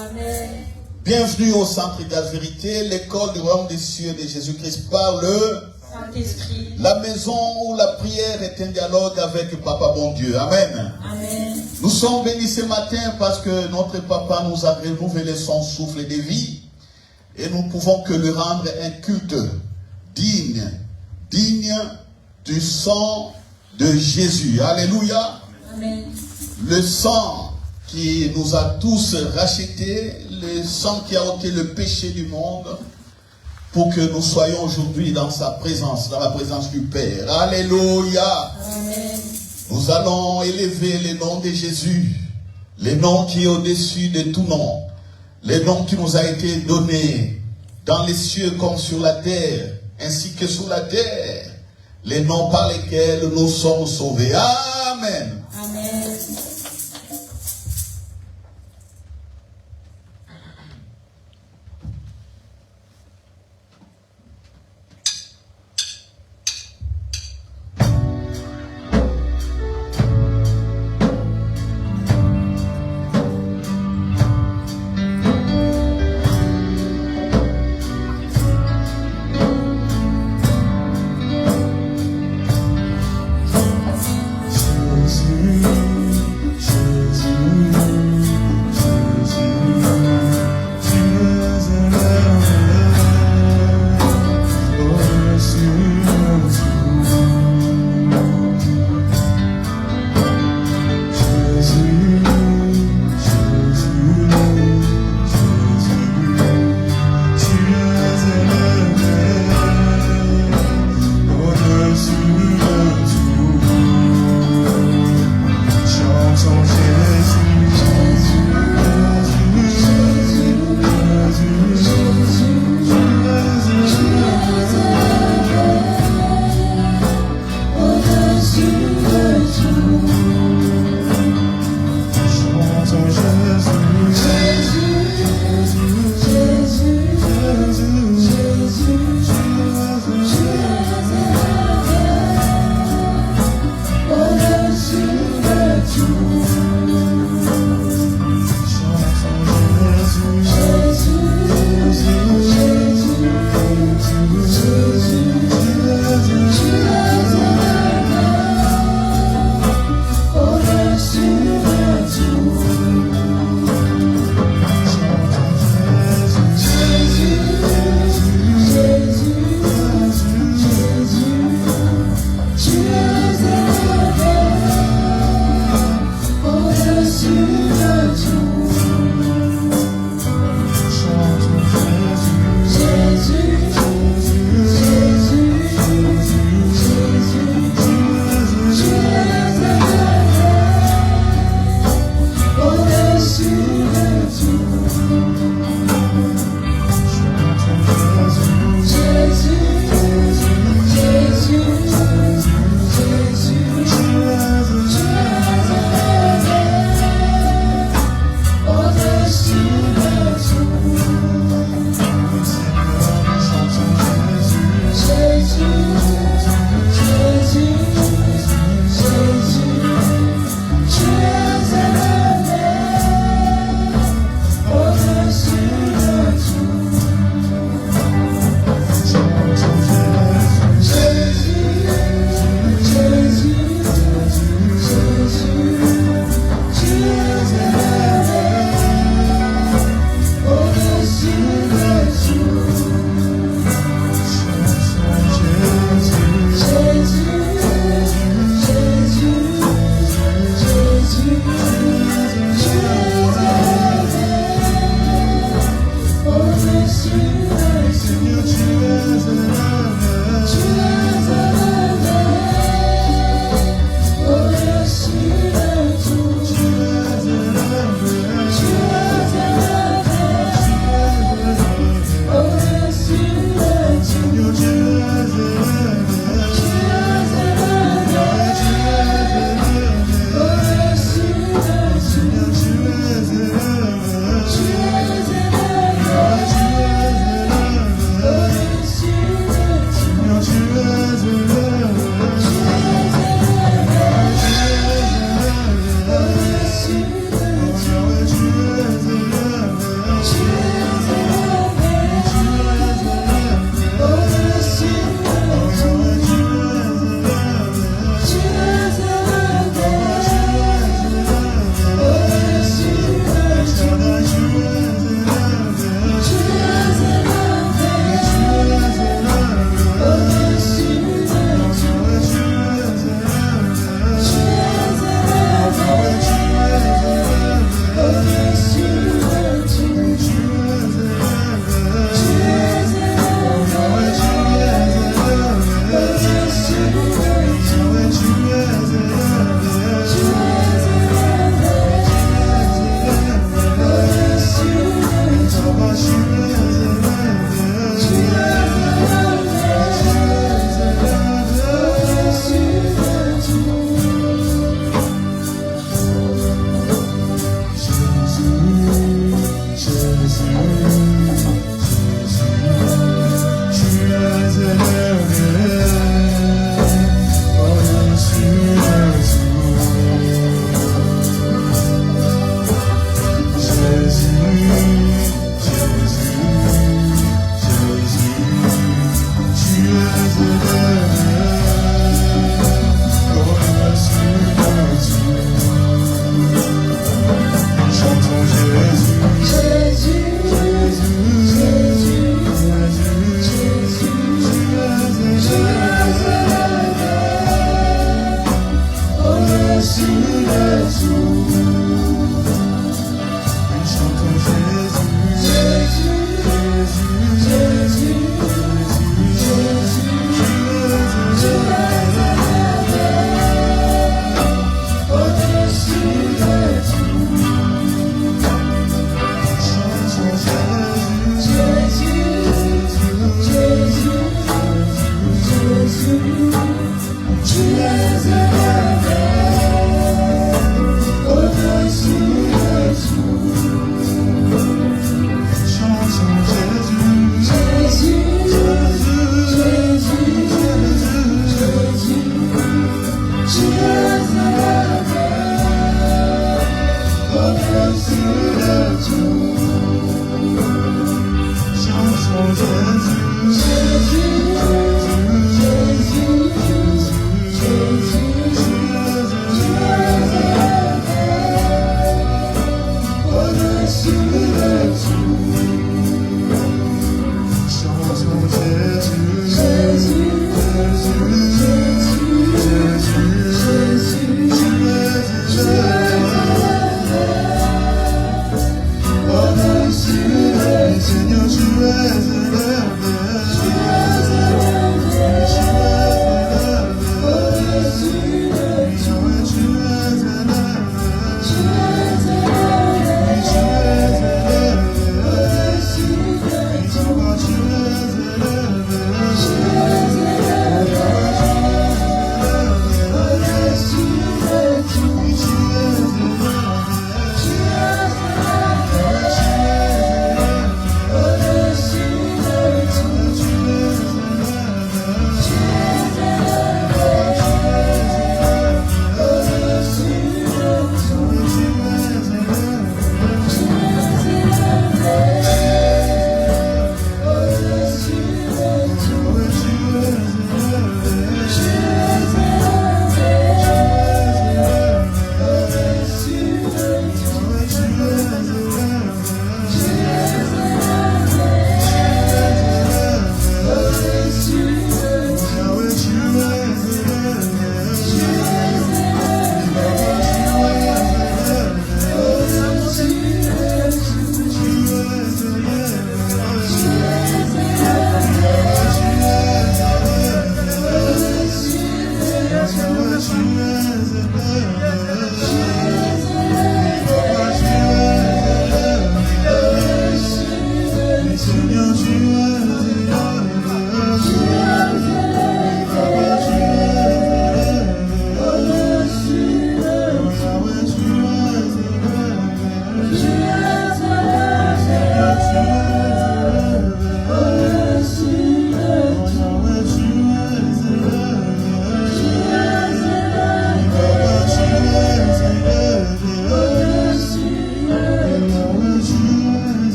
Amen. Bienvenue au Centre de la Vérité, l'école du royaume des cieux de Jésus-Christ par le Saint-Esprit. La maison où la prière est un dialogue avec Papa bon Dieu. Amen. Amen. Nous sommes bénis ce matin parce que notre Papa nous a renouvelé son souffle de vie et nous ne pouvons que lui rendre un culte digne du sang de Jésus. Alléluia. Amen. Le sang qui nous a tous rachetés, le sang qui a ôté le péché du monde, pour que nous soyons aujourd'hui dans sa présence, dans la présence du Père. Alléluia. Amen. Nous allons élever le nom de Jésus, le nom qui est au-dessus de tout nom, le nom qui nous a été donné dans les cieux comme sur la terre, ainsi que sous la terre, les noms par lesquels nous sommes sauvés. Amen. Amen.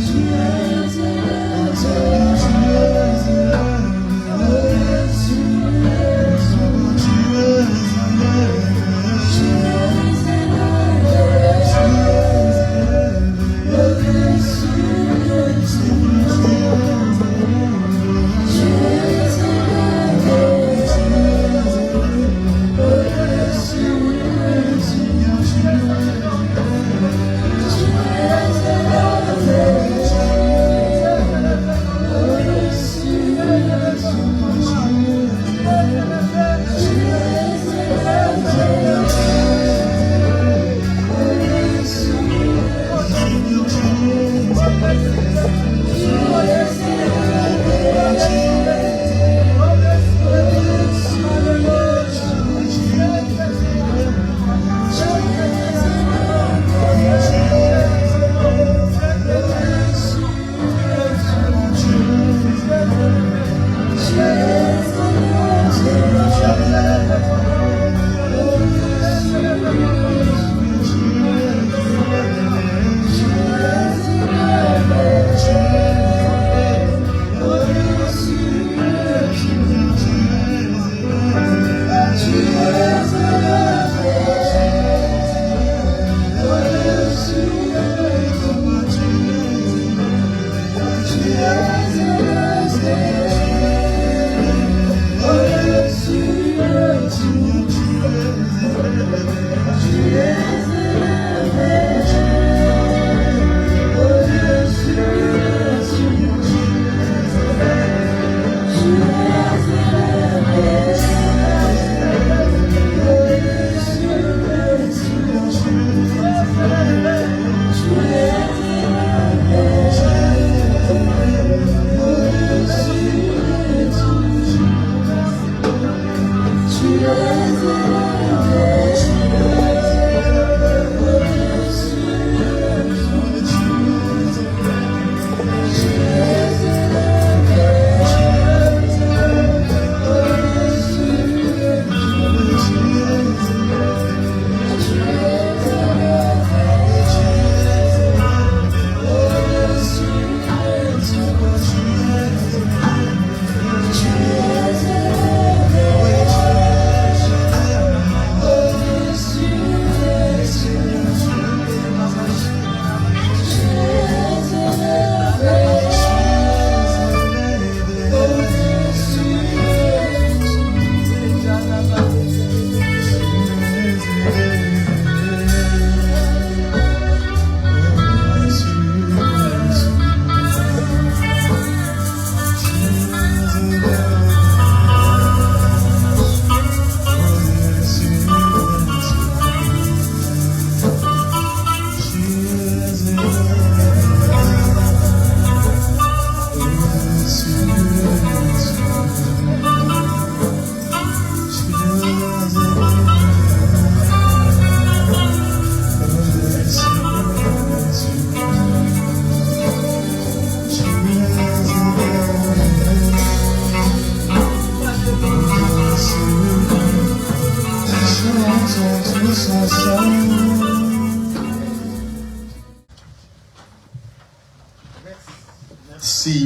Tu es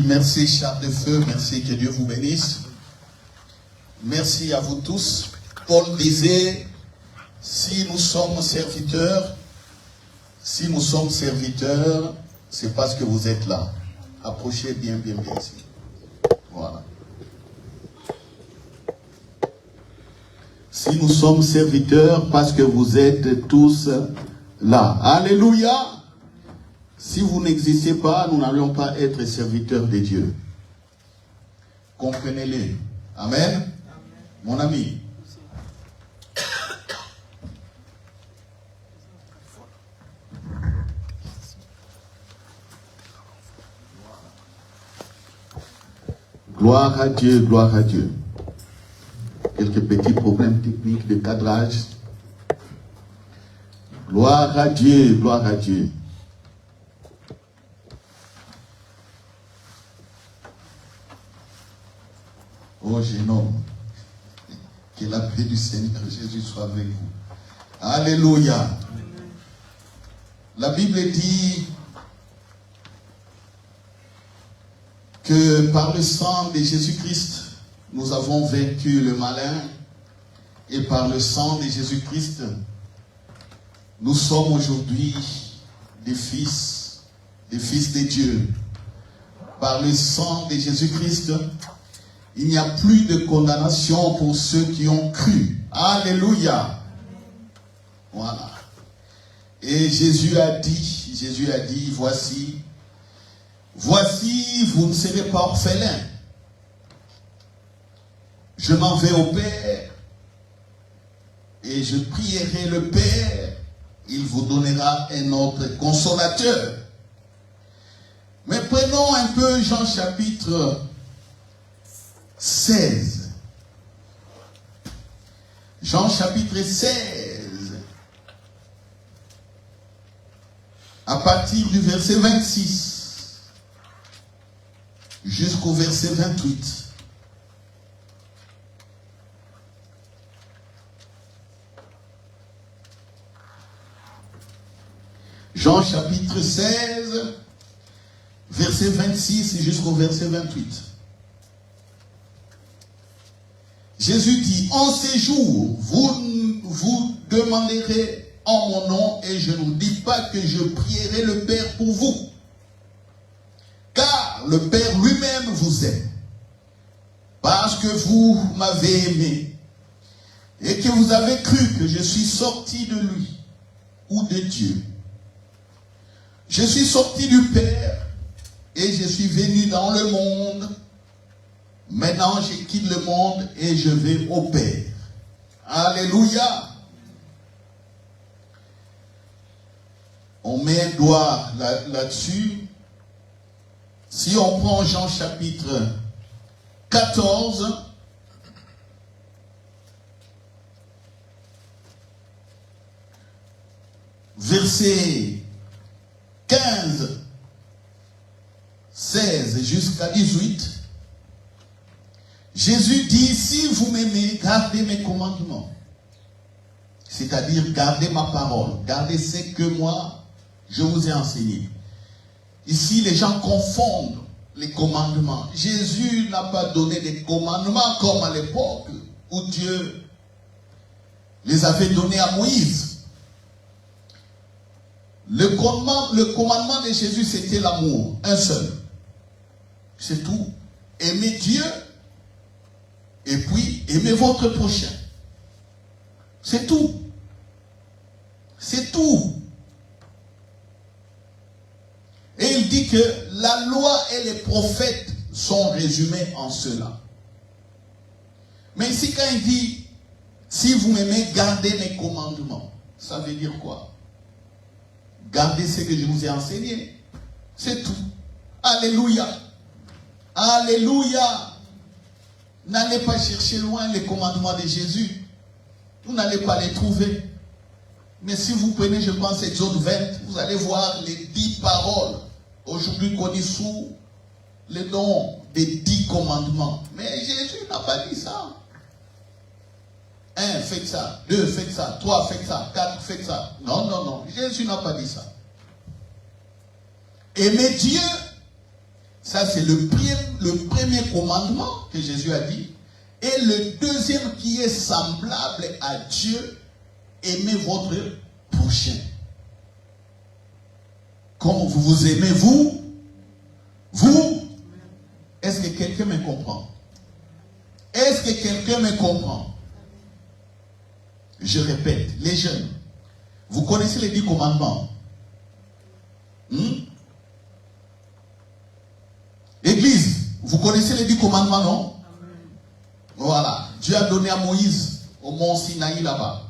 Merci Charles de Feu, merci, que Dieu vous bénisse. Merci à vous tous. Paul disait, si nous sommes serviteurs, c'est parce que vous êtes là. Approchez bien ici. Voilà. Si nous sommes serviteurs, parce que vous êtes tous là. Alléluia. Si vous n'existez pas, nous n'allons pas être serviteurs de Dieu. Comprenez-le. Amen. Mon ami. Gloire à Dieu, gloire à Dieu. Quelques petits problèmes techniques de cadrage. Gloire à Dieu, gloire à Dieu. Oh jeune homme, que la paix du Seigneur Jésus soit avec vous. Alléluia. La Bible dit que par le sang de Jésus-Christ, nous avons vaincu le malin, et par le sang de Jésus-Christ, nous sommes aujourd'hui des fils de Dieu. Par le sang de Jésus-Christ, il n'y a plus de condamnation pour ceux qui ont cru. Alléluia. Voilà. Et Jésus a dit, voici, vous ne serez pas orphelins. Je m'en vais au Père, et je prierai le Père, il vous donnera un autre consolateur. Mais prenons un peu Jean chapitre 16. Jean chapitre 16. À partir du verset 26 jusqu'au verset 28. Jean chapitre 16, verset 26 jusqu'au verset 28. Jésus dit, en ces jours, vous demanderez en mon nom, et je ne dis pas que je prierai le Père pour vous. Car le Père lui-même vous aime. Parce que vous m'avez aimé, et que vous avez cru que je suis sorti de lui, ou de Dieu. Je suis sorti du Père, et je suis venu dans le monde. Maintenant, je quitte le monde et je vais au Père. Alléluia. On met un doigt là-dessus. Si on prend Jean chapitre 14, verset 15, 16 jusqu'à 18, Jésus dit, si vous m'aimez, gardez mes commandements. C'est-à-dire, gardez ma parole. Gardez ce que moi, je vous ai enseigné. Ici, les gens confondent les commandements. Jésus n'a pas donné des commandements comme à l'époque où Dieu les avait donnés à Moïse. Le commandement de Jésus, c'était l'amour. Un seul. C'est tout. Aimez Dieu. Et puis, aimez votre prochain. C'est tout. C'est tout. Et il dit que la loi et les prophètes sont résumés en cela. Mais ici, quand il dit, si vous m'aimez, gardez mes commandements. Ça veut dire quoi? Gardez ce que je vous ai enseigné. C'est tout. Alléluia. Alléluia. N'allez pas chercher loin les commandements de Jésus. Vous n'allez pas les trouver. Mais si vous prenez, je pense, Exode 20, vous allez voir les 10 paroles, aujourd'hui connues sous le nom des 10 commandements. Mais Jésus n'a pas dit ça. 1, faites ça. 2, faites ça. 3, faites ça. 4, faites ça. Non, non, non. Jésus n'a pas dit ça. Aimez Dieu Ça, c'est le premier commandement que Jésus a dit. Et le deuxième qui est semblable à Dieu, aimez votre prochain. Comme vous vous aimez, vous. Est-ce que quelqu'un me comprend? Est-ce que quelqu'un me comprend? Je répète, les jeunes, vous connaissez les 10 commandements? Église, vous connaissez les 10 commandements, non? Voilà. Dieu a donné à Moïse au mont Sinaï là-bas.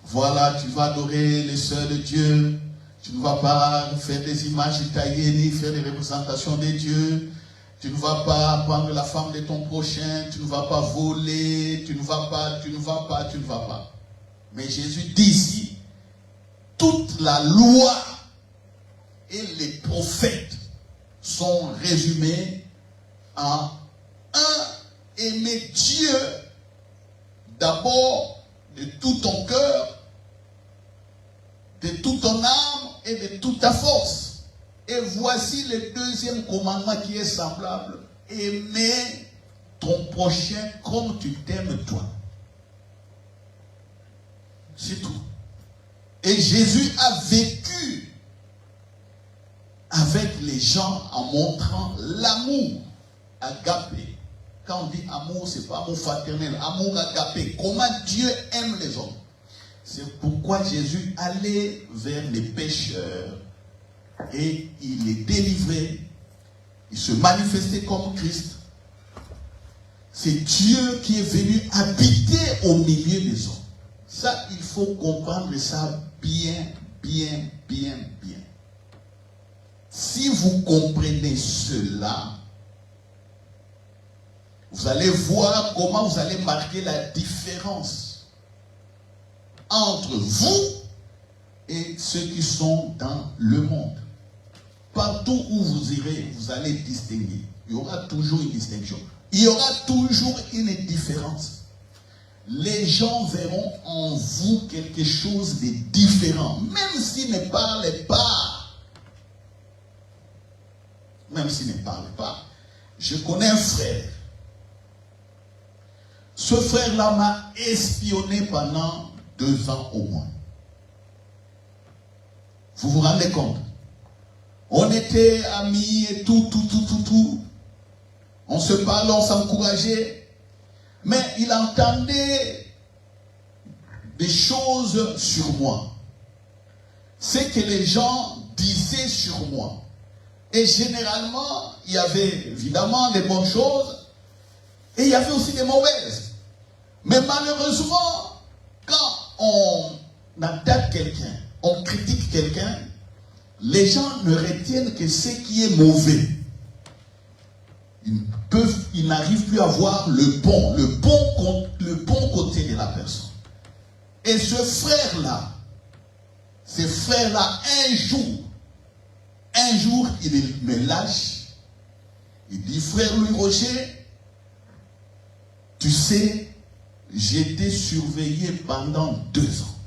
Voilà, tu vas adorer les sœurs de Dieu. Tu ne vas pas faire des images taillées ni faire des représentations de Dieu. Tu ne vas pas prendre la femme de ton prochain. Tu ne vas pas voler. Tu ne vas pas. Mais Jésus dit ici, toute la loi et les prophètes sont résumés en aimer Dieu d'abord de tout ton cœur, de toute ton âme et de toute ta force. Et voici le deuxième commandement qui est semblable. Aimer ton prochain comme tu t'aimes toi. C'est tout. Et Jésus a vécu avec les gens en montrant l'amour agapé. Quand on dit amour, ce n'est pas amour fraternel, amour agapé. Comment Dieu aime les hommes. C'est pourquoi Jésus allait vers les pécheurs et il les délivrait. Il se manifestait comme Christ. C'est Dieu qui est venu habiter au milieu des hommes. Ça, il faut comprendre ça bien. Si vous comprenez cela, vous allez voir comment vous allez marquer la différence entre vous et ceux qui sont dans le monde. Partout où vous irez, vous allez distinguer. Il y aura toujours une distinction. Il y aura toujours une différence. Les gens verront en vous quelque chose de différent. Même s'ils ne parlent pas. Même s'ils ne parlent pas. Je connais un frère. Ce frère-là m'a espionné pendant 2 ans au moins. Vous vous rendez compte? On était amis et tout. On se parlait, on s'encourageait. Mais il entendait des choses sur moi. C'est que les gens disaient sur moi. Et généralement, il y avait évidemment des bonnes choses. Et il y avait aussi des mauvaises. Mais malheureusement, quand on attaque quelqu'un, on critique quelqu'un, les gens ne retiennent que ce qui est mauvais. Ils n'arrivent plus à voir le bon côté de la personne. Et ce frère-là, un jour, il me lâche. Il dit, frère Louis Roger, tu sais, j'étais surveillé pendant 2 ans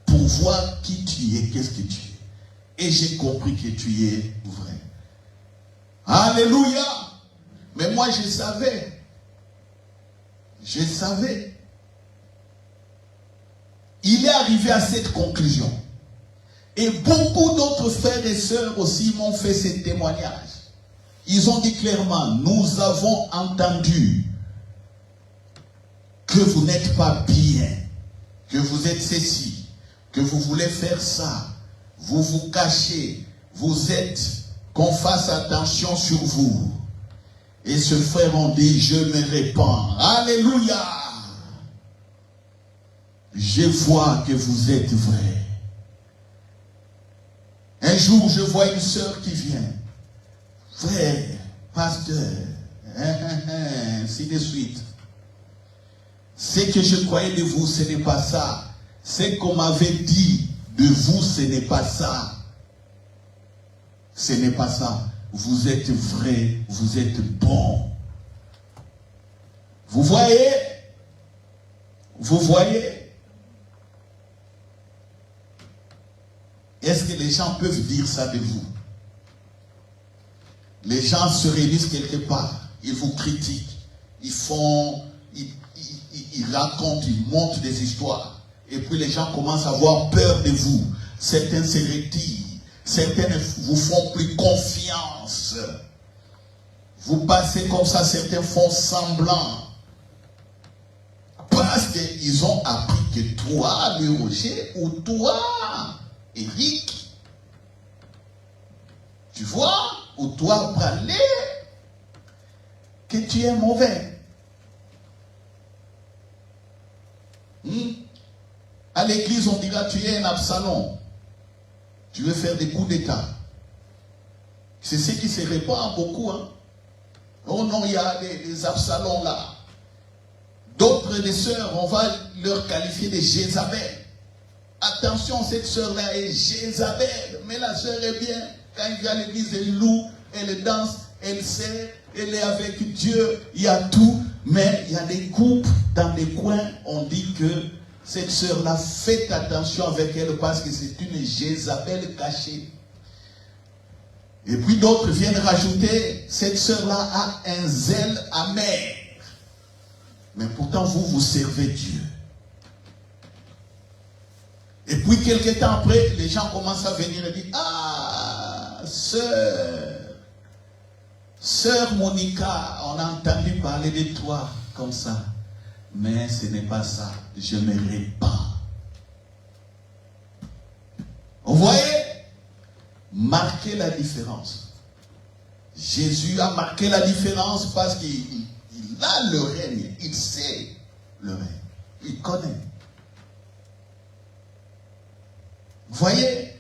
pour voir qui tu es, qu'est-ce que tu es. Et j'ai compris que tu es vrai. Alléluia. Mais moi, je savais. Il est arrivé à cette conclusion. Et beaucoup d'autres frères et sœurs aussi m'ont fait ces témoignages. Ils ont dit clairement, nous avons entendu que vous n'êtes pas bien, que vous êtes ceci, que vous voulez faire ça, vous vous cachez, vous êtes, qu'on fasse attention sur vous. Et ce frère on dit, je me répands. Alléluia. Je vois que vous êtes vrai. Un jour, je vois une sœur qui vient. Frère, pasteur, ainsi de suite. Ce que je croyais de vous, ce n'est pas ça. Ce qu'on m'avait dit de vous, ce n'est pas ça. Ce n'est pas ça. Vous êtes vrai, vous êtes bon. Vous voyez? Vous voyez? Est-ce que les gens peuvent dire ça de vous? Les gens se réunissent quelque part, ils vous critiquent, ils racontent, ils montent des histoires. Et puis les gens commencent à avoir peur de vous. Certains se retirent, certains ne vous font plus confiance. Vous passez comme ça, certains font semblant. Parce qu'ils ont appris que toi, le Roger, ou toi, Eric, tu vois, ou toi, Brané, que tu es mauvais. À l'église, on dira, tu es un Absalom. Tu veux faire des coups d'état. C'est ce qui se répand beaucoup. Hein? Oh non, il y a des Absaloms là. D'autres des sœurs, on va leur qualifier de Jézabel. Attention, cette sœur-là est Jézabel. Mais la sœur est bien. Quand il vient à l'église, elle loue, elle danse, elle sert, elle est avec Dieu. Il y a tout. Mais il y a des coupes dans des coins. On dit que cette sœur-là, faites attention avec elle parce que c'est une Jézabel cachée. Et puis d'autres viennent rajouter, cette sœur-là a un zèle amer. Mais pourtant, vous servez Dieu. Et puis, quelques temps après, les gens commencent à venir et dire, ah, sœur Monica, on a entendu parler de toi comme ça. Mais ce n'est pas ça. Je me répands. Vous voyez? Marquez la différence. Jésus a marqué la différence parce qu'il a le règne. Il sait le règne. Il connaît. Vous voyez?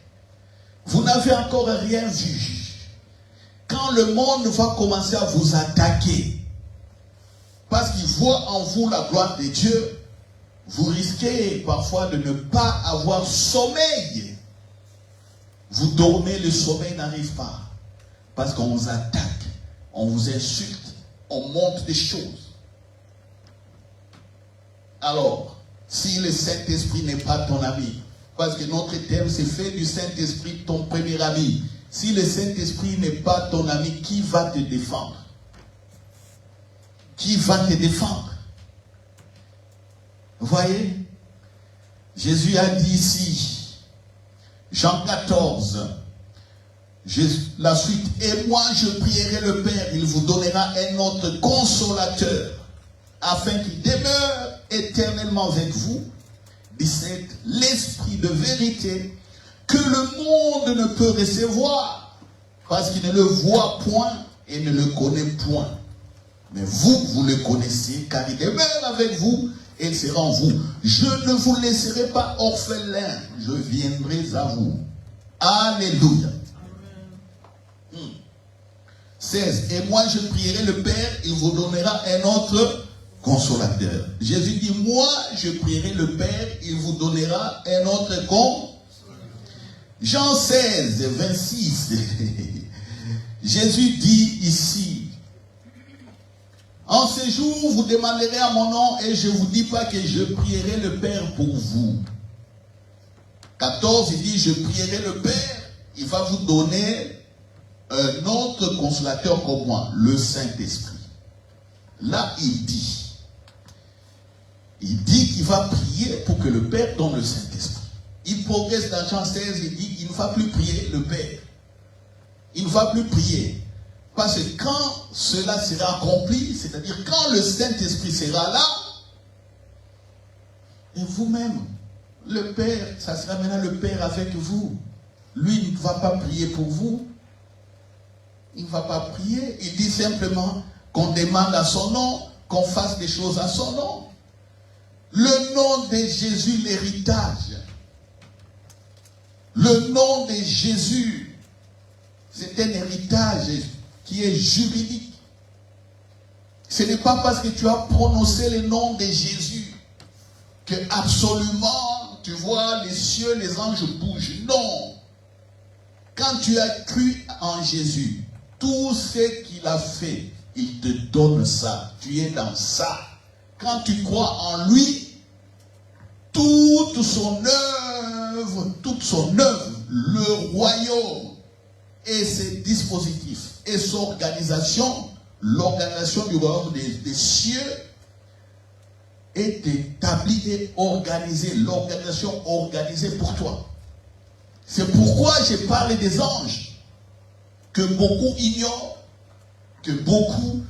Vous n'avez encore rien vu. Quand le monde va commencer à vous attaquer, parce qu'il voit en vous la gloire de Dieu, vous risquez parfois de ne pas avoir sommeil. Vous dormez, le sommeil n'arrive pas. Parce qu'on vous attaque, on vous insulte, on montre des choses. Alors, si le Saint-Esprit n'est pas ton ami, parce que notre thème c'est fait du Saint-Esprit ton premier ami. Si le Saint-Esprit n'est pas ton ami, qui va te défendre? Qui va te défendre? Vous voyez? Jésus a dit ici, Jean 14, la suite, et moi je prierai le Père, il vous donnera un autre consolateur, afin qu'il demeure éternellement avec vous, 17, l'esprit de vérité, que le monde ne peut recevoir, parce qu'il ne le voit point et ne le connaît point. Mais vous, vous le connaissez, car il demeure avec vous et il sera en vous. Je ne vous laisserai pas orphelin, je viendrai à vous. Alléluia. 16. Et moi je prierai le Père, il vous donnera un autre consolateur. Jésus dit, moi je prierai le Père, il vous donnera un autre consolateur. Jean 16, 26. Jésus dit ici, en ce jour, vous demanderez à mon nom et je ne vous dis pas que je prierai le Père pour vous. 14, il dit, je prierai le Père, il va vous donner un autre consolateur comme moi, le Saint-Esprit. Là, il dit qu'il va prier pour que le Père donne le Saint-Esprit. Il progresse dans Jean 16, il dit qu'il ne va plus prier le Père. Il ne va plus prier. Parce que quand cela sera accompli, c'est-à-dire quand le Saint-Esprit sera là, et vous-même, le Père, ça sera maintenant le Père avec vous. Lui, il ne va pas prier pour vous. Il ne va pas prier. Il dit simplement qu'on demande à son nom, qu'on fasse des choses à son nom. Le nom de Jésus, l'héritage. Le nom de Jésus, c'est un héritage qui est juridique. Ce n'est pas parce que tu as prononcé le nom de Jésus que absolument, tu vois, les cieux, les anges bougent. Non. Quand tu as cru en Jésus, tout ce qu'il a fait, il te donne ça. Tu es dans ça. Quand tu crois en lui, toute son œuvre, le royaume et ses dispositifs et son organisation, l'organisation du royaume des cieux est établie et organisée, l'organisation organisée pour toi. C'est pourquoi j'ai parlé des anges, que beaucoup ignorent, que beaucoup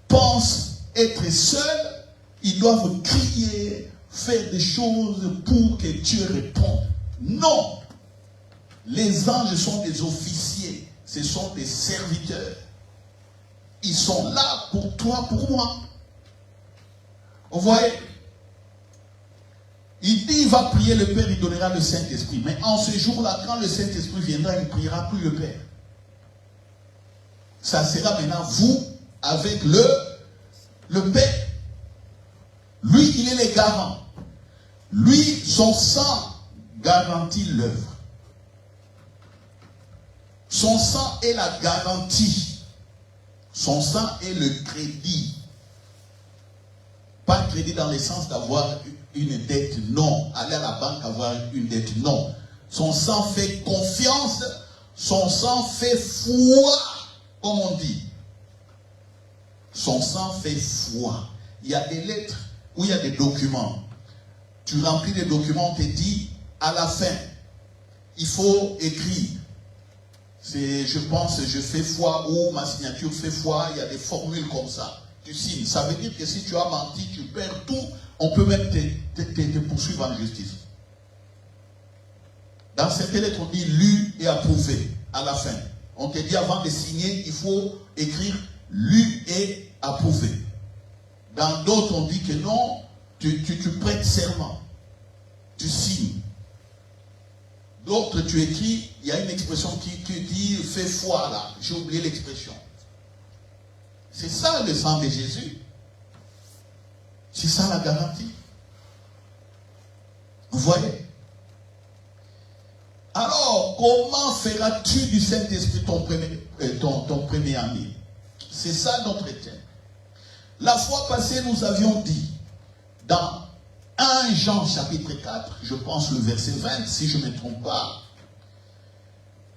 pensent être seuls. Ils doivent crier, faire des choses pour que Dieu réponde. Non! Les anges sont des officiers, ce sont des serviteurs. Ils sont là pour toi, pour moi. Vous voyez? Il dit, il va prier le Père, il donnera le Saint-Esprit. Mais en ce jour-là, quand le Saint-Esprit viendra, il ne priera plus le Père. Ça sera maintenant vous avec le Père. Lui, il est le garant. Lui, son sang garantit l'œuvre. Son sang est la garantie. Son sang est le crédit. Pas crédit dans le sens d'avoir une dette, non. Aller à la banque avoir une dette, non. Son sang fait confiance. Son sang fait foi, comme on dit. Son sang fait foi. Il y a des lettres où il y a des documents. Tu remplis les documents, on te dit, à la fin, il faut écrire. Je pense, je fais foi ou ma signature fait foi, il y a des formules comme ça. Tu signes. Ça veut dire que si tu as menti, tu perds tout, on peut même te poursuivre en justice. Dans cette lettre, on dit lu et approuvé à la fin. On te dit avant de signer, il faut écrire lu et approuvé. Dans d'autres, on dit que non, tu prêtes serment. Tu signes. D'autres, tu écris, il y a une expression qui dit fais foi là. J'ai oublié l'expression. C'est ça le sang de Jésus. C'est ça la garantie. Vous voyez? Alors, comment feras-tu du Saint-Esprit ton premier ami? C'est ça notre thème. La fois passée, nous avions dit, dans 1 Jean chapitre 4, je pense le verset 20, si je ne me trompe pas.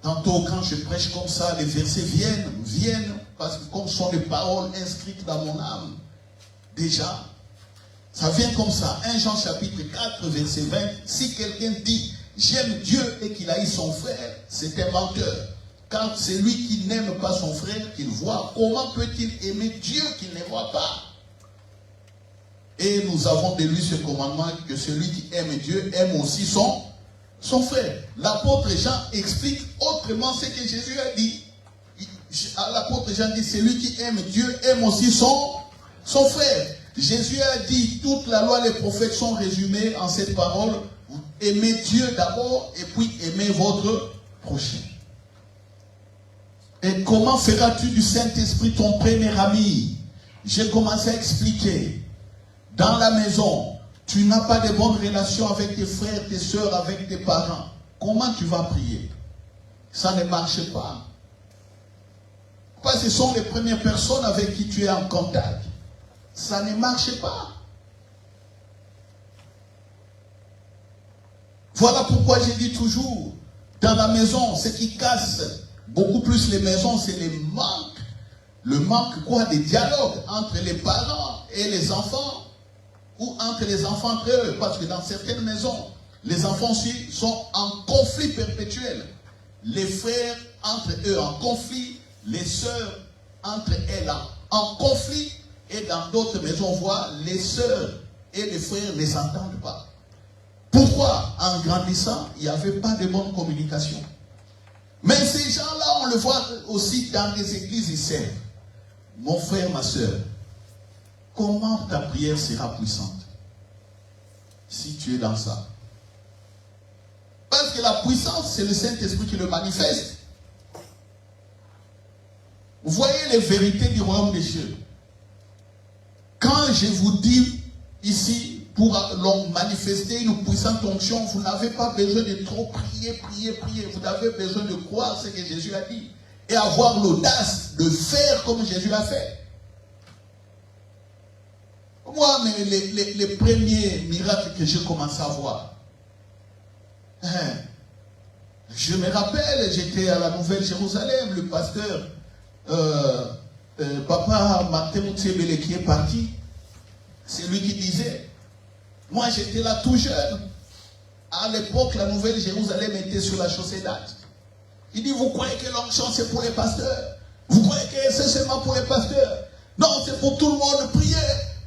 Tantôt, quand je prêche comme ça, les versets viennent, parce que comme sont les paroles inscrites dans mon âme, déjà, ça vient comme ça. 1 Jean chapitre 4, verset 20, si quelqu'un dit, j'aime Dieu et qu'il haït son frère, c'est un menteur. Car c'est lui qui n'aime pas son frère qu'il voit, comment peut-il aimer Dieu qu'il ne voit pas? Et nous avons de lui ce commandement que celui qui aime Dieu aime aussi son frère. L'apôtre Jean explique autrement ce que Jésus a dit. L'apôtre Jean dit, celui qui aime Dieu aime aussi son frère. Jésus a dit, toute la loi et les prophètes sont résumés en cette parole. Aimez Dieu d'abord et puis aimez votre prochain. Et comment feras-tu du Saint-Esprit ton premier ami? J'ai commencé à expliquer. Dans la maison, tu n'as pas de bonnes relations avec tes frères, tes soeurs, avec tes parents. Comment tu vas prier? Ça ne marche pas. Parce que ce sont les premières personnes avec qui tu es en contact. Ça ne marche pas. Voilà pourquoi j'ai dit toujours, dans la maison, ce qui casse beaucoup plus les maisons, c'est les manques. Le manque quoi? Des dialogues entre les parents et les enfants. Ou entre les enfants entre eux. Parce que dans certaines maisons, les enfants aussi sont en conflit perpétuel. Les frères entre eux en conflit. Les sœurs entre elles en conflit. Et dans d'autres maisons, on voit les sœurs et les frères ne s'entendent pas. Pourquoi? En grandissant, il n'y avait pas de bonne communication. Mais ces gens-là, on le voit aussi dans les églises, ils servent. Mon frère, ma soeur, comment ta prière sera puissante si tu es dans ça? Parce que la puissance, c'est le Saint-Esprit qui le manifeste. Vous voyez les vérités du royaume des cieux. Quand je vous dis ici, pour manifester une puissante onction, vous n'avez pas besoin de trop prier. Vous avez besoin de croire ce que Jésus a dit. Et avoir l'audace de faire comme Jésus l'a fait. Moi, mais les premiers miracles que j'ai commencé à voir, Je me rappelle, j'étais à la Nouvelle-Jérusalem, le pasteur, Papa Martin Moutsebele qui est parti, c'est lui qui disait, moi j'étais là tout jeune. À l'époque, la Nouvelle-Jérusalem était sur la chaussée d'Ath. Il dit, vous croyez que l'onction c'est pour les pasteurs? Vous croyez que c'est seulement pour les pasteurs? Non, c'est pour tout le monde. Prier,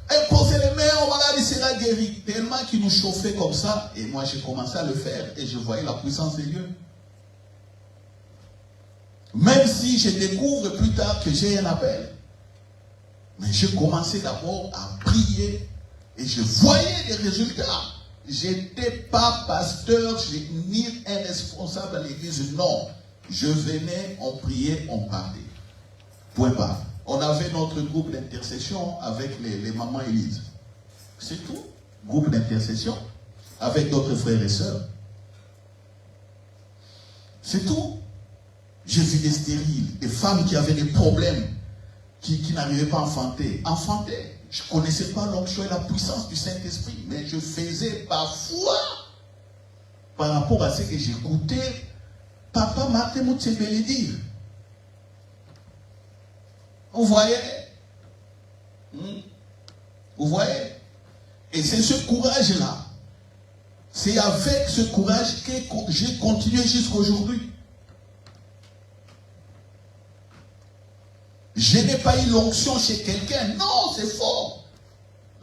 imposer les mains, on va il sera guéri. Tellement qu'il nous chauffait comme ça. Et moi, j'ai commencé à le faire. Et je voyais la puissance de Dieu. Même si je découvre plus tard que j'ai un appel. Mais j'ai commencé d'abord à prier. Et je voyais des résultats. Je n'étais pas pasteur, ni un responsable à l'église. Non. Je venais, on priait, on parlait. Point barre. On avait notre groupe d'intercession avec les mamans églises. C'est tout. Groupe d'intercession avec d'autres frères et sœurs. C'est tout. J'ai vu des stériles, des femmes qui avaient des problèmes, qui n'arrivaient pas à enfanter. Enfanter. Je ne connaissais pas l'onction et la puissance du Saint-Esprit, mais je faisais parfois, par rapport à ce que j'écoutais, Papa Martin Moutsebele dire. Vous voyez? Vous voyez? Et c'est ce courage-là. C'est avec ce courage que j'ai continué jusqu'à aujourd'hui. Je n'ai pas eu l'onction chez quelqu'un. Non, c'est faux.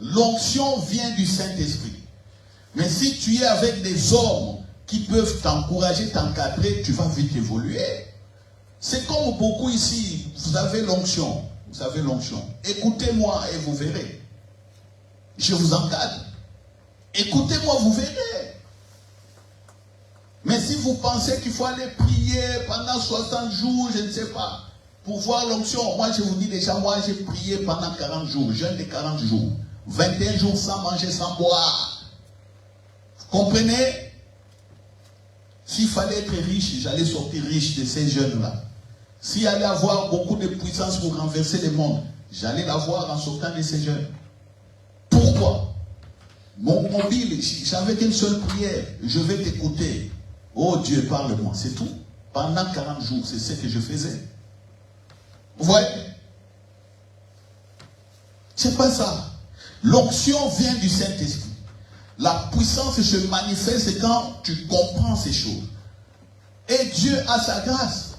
L'onction vient du Saint-Esprit. Mais si tu es avec des hommes qui peuvent t'encourager, t'encadrer, tu vas vite évoluer. C'est comme beaucoup ici, vous avez l'onction. Vous avez l'onction. Écoutez-moi et vous verrez. Je vous encadre. Écoutez-moi, vous verrez. Mais si vous pensez qu'il faut aller prier pendant 60 jours, je ne sais pas, pour voir l'onction, moi je vous dis déjà, moi j'ai prié pendant 40 jours, jeûne de 40 jours, 21 jours sans manger, sans boire. Vous comprenez? S'il fallait être riche, j'allais sortir riche de ces jeunes-là. S'il allait avoir beaucoup de puissance pour renverser le monde, j'allais l'avoir en sortant de ces jeunes. Pourquoi? Mon mobile, j'avais qu'une seule prière. Je vais t'écouter. Oh Dieu, parle-moi. C'est tout. Pendant 40 jours, c'est ce que je faisais. Vous voyez? C'est pas ça. L'onction vient du Saint-Esprit. La puissance se manifeste quand tu comprends ces choses. Et Dieu a sa grâce.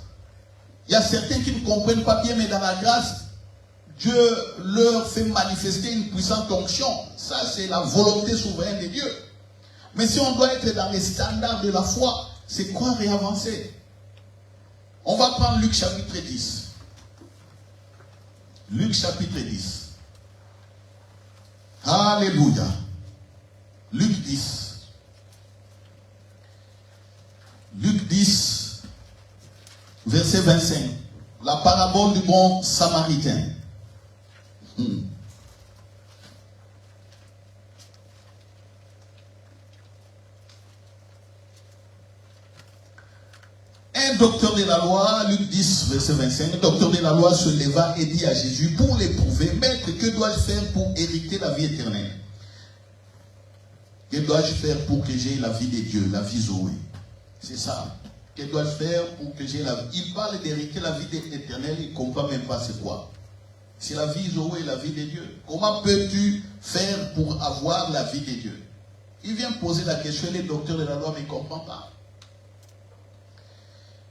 Il y a certains qui ne comprennent pas bien, mais dans la grâce, Dieu leur fait manifester une puissante onction. Ça, c'est la volonté souveraine de Dieu. Mais si on doit être dans les standards de la foi, c'est quoi réavancer? On va prendre Luc chapitre 10. Luc chapitre 10. Alléluia. Luc 10. Luc 10. Verset 25. La parabole du bon samaritain. Un docteur de la loi, Luc 10, verset 25, un docteur de la loi se leva et dit à Jésus, pour l'éprouver, Maître, que dois-je faire pour hériter la vie éternelle? Que dois-je faire pour que j'aie la vie de Dieu, la vie Zoé? C'est ça. Que dois-je faire pour que j'aie la vie? Il parle d'hériter la vie éternelle, il ne comprend même pas c'est quoi. C'est la vie Zoé, la vie de Dieu. Comment peux-tu faire pour avoir la vie de Dieu? Il vient poser la question, les docteurs de la loi, mais il ne comprend pas.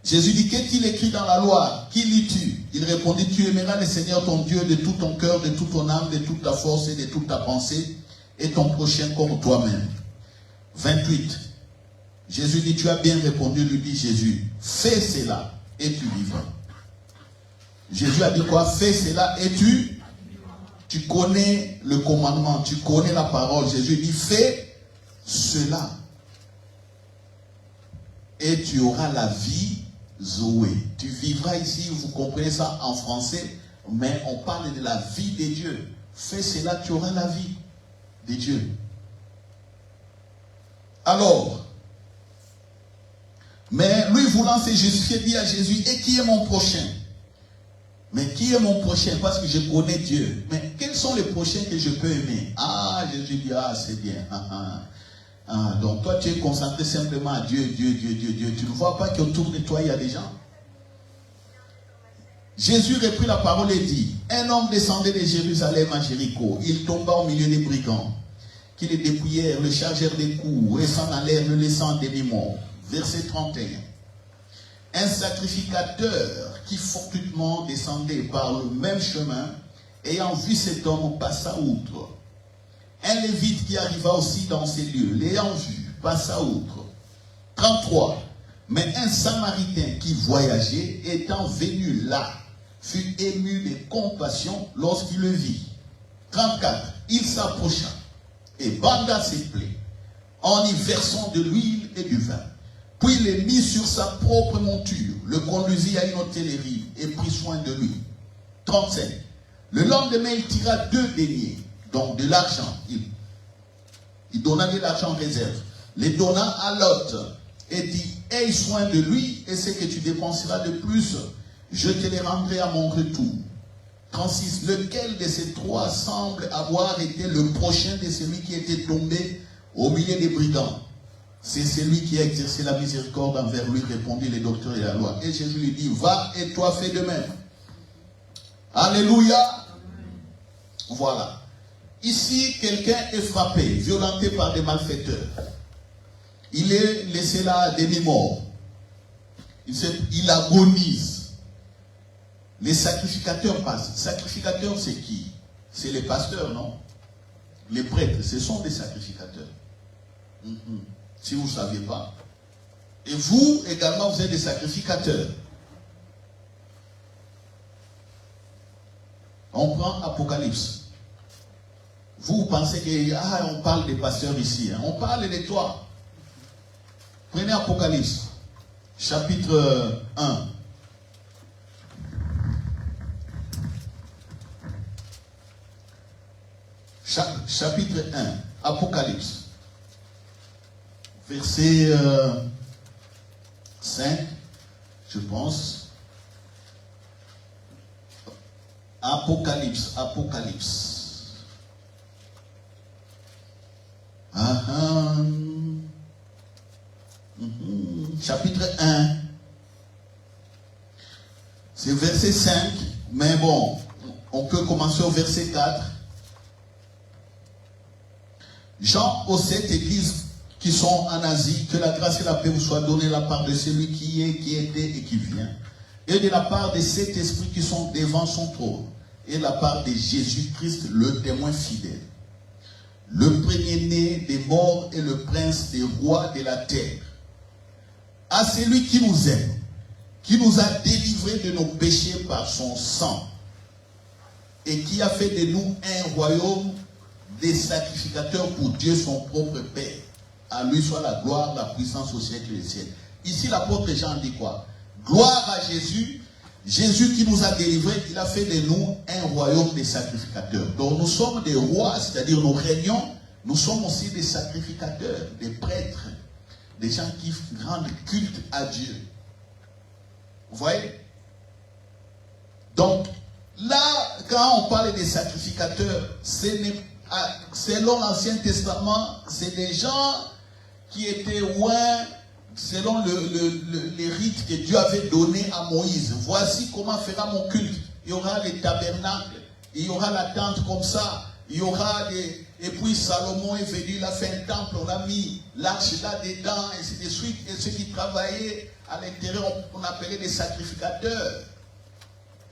Jésus dit, qu'est-il écrit dans la loi? Qui lis-tu? Il répondit, tu aimeras le Seigneur ton Dieu de tout ton cœur, de toute ton âme, de toute ta force et de toute ta pensée, et ton prochain comme toi-même. 28. Jésus dit, tu as bien répondu, lui dit Jésus, fais cela et tu vivras. Jésus a dit quoi? Fais cela et tu connais le commandement, tu connais la parole. Jésus dit, fais cela et tu auras la vie Zoé. Tu vivras ici, vous comprenez ça en français, mais on parle de la vie de Dieu. Fais cela, tu auras la vie de Dieu. Alors, mais lui voulant se justifier, dit à Jésus, et qui est mon prochain? Mais qui est mon prochain? Parce que je connais Dieu. Mais quels sont les prochains que je peux aimer? Ah, Jésus dit, ah, c'est bien. Ah, donc toi, tu es concentré simplement à Dieu, Dieu, Dieu, Dieu, Dieu. Tu ne vois pas qu'autour de toi, il y a des gens. Jésus reprit la parole et dit, un homme descendait de Jérusalem à Jéricho. Il tomba au milieu des brigands, qui le dépouillèrent, le chargèrent des coups et s'en allèrent, le laissant en demi-mort. Verset 31. Un sacrificateur qui fortuitement descendait par le même chemin, ayant vu cet homme, passa outre. Un lévite qui arriva aussi dans ces lieux, l'ayant vu, passa outre. 33. Mais un samaritain qui voyageait, étant venu là, fut ému de compassion lorsqu'il le vit. 34. Il s'approcha et banda ses plaies, en y versant de l'huile et du vin. Puis le mit sur sa propre monture, le conduisit à une hôtellerie et prit soin de lui. 37. Le lendemain, il tira 2 deniers, donc de l'argent. Il donna de l'argent en réserve. Les donna à l'hôte et dit, aie soin de lui et ce que tu dépenseras de plus, je te les rendrai à mon retour. 36. Lequel de ces 3 semble avoir été le prochain de celui qui était tombé au milieu des brigands? C'est celui qui a exercé la miséricorde envers lui, répondit les docteurs et la loi. Et Jésus lui dit, va et toi fais de même. Alléluia. Voilà. Ici, quelqu'un est frappé, violenté par des malfaiteurs. Il est laissé là à demi-mort. Il agonise. Les sacrificateurs passent. Sacrificateurs, c'est qui? C'est les pasteurs, non? Les prêtres, ce sont des sacrificateurs. Si vous ne saviez pas. Et vous, également, vous êtes des sacrificateurs. On prend Apocalypse. Vous pensez qu'on parle des pasteurs ici. Hein? On parle de toi. Prenez Apocalypse, chapitre 1. Chapitre 1, Apocalypse, verset 5, je pense. Apocalypse. Chapitre 1. C'est verset 5, mais bon, on peut commencer au verset 4. Jean aux 7 églises qui sont en Asie, que la grâce et la paix vous soient données de la part de celui qui est, qui était et qui vient, et de la part des 7 esprits qui sont devant son trône, et de la part de Jésus-Christ, le témoin fidèle, le premier-né des morts et le prince des rois de la terre, à celui qui nous aime, qui nous a délivrés de nos péchés par son sang, et qui a fait de nous un royaume des sacrificateurs pour Dieu son propre Père. À lui soit la gloire, la puissance au siècle des siècles. Ici l'apôtre Jean dit quoi? Gloire à Jésus. Jésus qui nous a délivrés, il a fait de nous un royaume des sacrificateurs. Donc nous sommes des rois, c'est-à-dire nous régnons. Nous sommes aussi des sacrificateurs, des prêtres, des gens qui rendent culte à Dieu. Vous voyez? Donc là, quand on parle des sacrificateurs, selon l'Ancien Testament, c'est des gens qui étaient loin, selon les rites que Dieu avait donnés à Moïse. Voici comment fera mon culte. Il y aura les tabernacles, il y aura la tente comme ça, il y aura des... Et puis Salomon est venu, il a fait un temple, on a mis l'arche là-dedans, et ainsi de suite. Et ceux qui travaillaient à l'intérieur, on appelait des sacrificateurs.